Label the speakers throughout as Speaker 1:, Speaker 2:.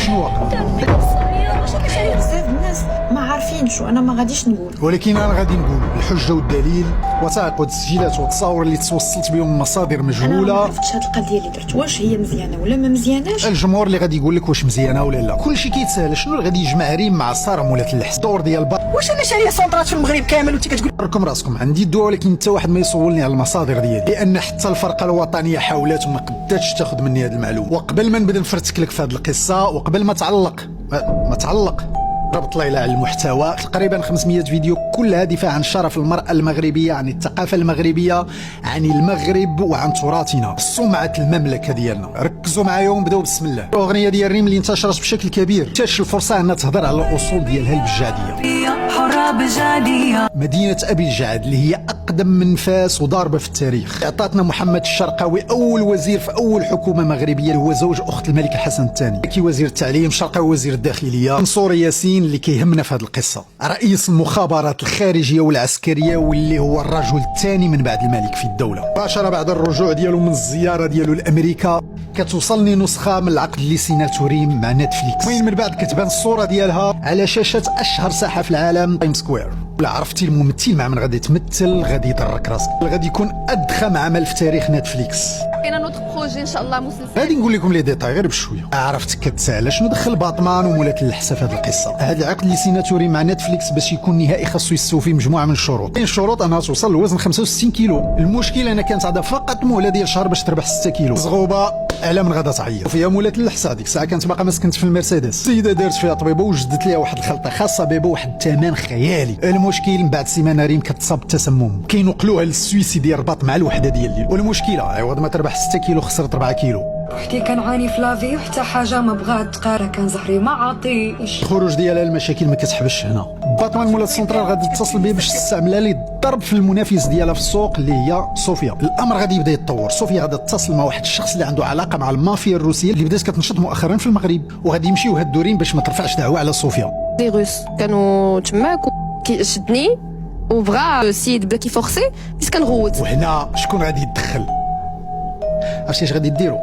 Speaker 1: شنو واقع.
Speaker 2: بزاف الناس ما عارفينش وانا ما غاديش نقول،
Speaker 1: ولكن انا غادي نقول الحجه والدليل وثائق والتسجيلات والتصاور اللي توصلت بهم من مصادر
Speaker 2: انا ما
Speaker 1: مجهوله.
Speaker 2: عرفتش هاد القضيه اللي درت واش هي مزيانه ولا ما مزياناش.
Speaker 1: الجمهور اللي غادي يقول لك واش مزيانه ولا لا. كلشي كيتسال شنو اللي غادي يجمع ريم مع صارم ولا تلحس دور ديال
Speaker 3: واش انا شاريه سونطرات في المغرب كامل وانت كتقول
Speaker 1: ركم راسكم عندي الدواء، ولكن حتى واحد ما يصولني على المصادر ديالي، لان حتى الفرقه الوطنيه حاولت وما قدرتش تاخذ مني هذه المعلومه. وقبل ما نبدا نفرتك لك في هذه القصه وقبل ما تعلق ربط ليلى على المحتوى تقريبا 500 فيديو كلها دفاع عن شرف المرأة المغربية، عن الثقافة المغربية، عن المغرب وعن تراثنا، سمعة المملكة ديالنا. ركزوا معايا ونبداو بسم الله. الأغنية ديال ريم اللي انتشرت بشكل كبير تاش الفرصة أنها تهضر على الأصول ديالها البجادية. مدينة أبي الجعد اللي هي أقدم من فاس وضاربة في التاريخ. عطاتنا محمد الشرقاوي أول وزير في أول حكومة مغربية، هو زوج أخت الملك الحسن الثاني. كي وزير التعليم، شرقاوي وزير الداخلية، منصور ياسين اللي كيهمنا في هذه القصة، رئيس المخابرات الخارجية والعسكرية واللي هو الرجل الثاني من بعد الملك في الدولة. مباشرة بعد الرجوع ديالو من الزيارة ديالو لأمريكا كتوصلني نسخة من العقد اللي سيناتو ريم مع نتفليكس، وين من بعد كتبان الصورة ديالها على شاشة أشهر ساحة في العالم تايم سكوير. ولا عرفتي الممثل مع من غادي تمثل غادي يضرك راسك، غادي يكون أضخم عمل في تاريخ نتفليكس.
Speaker 4: كاين نوتر بروجي ان شاء الله مسلسل.
Speaker 1: غادي نقول لكم لي ديتاي غير بشويه. عرفتك كتسال شنو دخل باطمان ومولات اللحسه في هذه القصه. هذا العقد اللي سيناتوري مع نتفليكس باش يكون نهائي خاصو يستوفي مجموعه من الشروط. كاين الشروط انها توصل لوزن 65 كيلو. المشكل انا كانت عندها فقط مهله ديال شهر باش تربح 6 كيلو. صغوبه على من غادا تعيط فيها مولات اللحسه. ديك الساعه كانت باقا ما سكنت في المرسيدس. السيده دارت فيها طبيبه وجدت ليها واحد الخلطه خاصه بها بواحد الثمن خيالي. المشكل من بعد سيمانه ريم كتصاب بالتسمم، كينقلوها للسويسي ديال الرباط مع الوحده ديال الليل. والمشكله عوض ما تربح 6 كيلو خسرت 4 كيلو.
Speaker 5: وحدي كنعاني في لافي وحتى حاجه ما بغات تقارا، كان زهري ما عاطيش.
Speaker 1: الخروج ديالها المشاكل ما كتحبش هنا. باطمان مولا السنترال غادي تتصل بيه باش تستعملها للضرب في المنافس ديالها في السوق اللي هي صوفيا. الامر غادي يبدا يتطور. صوفيا غادي تتصل مع واحد الشخص اللي عنده علاقه مع المافيا الروسيه اللي بدات كتنشط مؤخرا في المغرب، وغادي يمشيو هادو ريم باش ما ترفعش دعوه على صوفيا.
Speaker 4: دي روس كانوا تماك شدني وبغى السيد بدا كيفورسي بس كنغوت.
Speaker 1: وهنا شكون غادي يتدخل؟ عرفتي اش غادي ديروا؟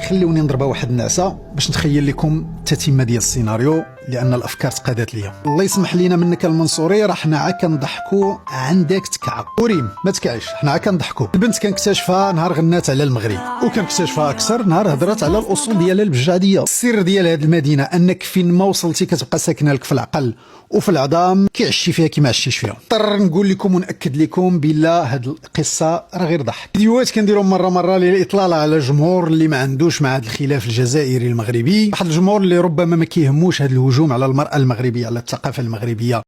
Speaker 1: خليوني نضربها واحد النعسه باش نتخيل لكم التتمه ديال السيناريو، لان الافكار تقادات ليا. الله يسمح لينا منك المنصوري، راه حنا عا كنضحكوا عندك تكعب. وريم ما تكعيش، حنا عا كنضحكوا. البنت كنكتشفها نهار غنات على المغرب، وكنكتشفها اكثر نهار هضرات على الاصول ديالها البجاديه. السر ديال هذه المدينه انك فين ما وصلتي كتبقى ساكنه لك في العقل وفي العظام، كيعشي فيها كيما عشيش فيها. اضطر نقول لكم وناكد لكم بالله هذه القصه راه غير ضحك. فيديوهات كنديروا مره للاطلاله على الجمهور اللي ما عندوش مع هذا الخلاف الجزائري المغربي، واحد الجمهور اللي ربما ما كيهموش هذا الهجوم على المراه المغربيه، على الثقافه المغربيه،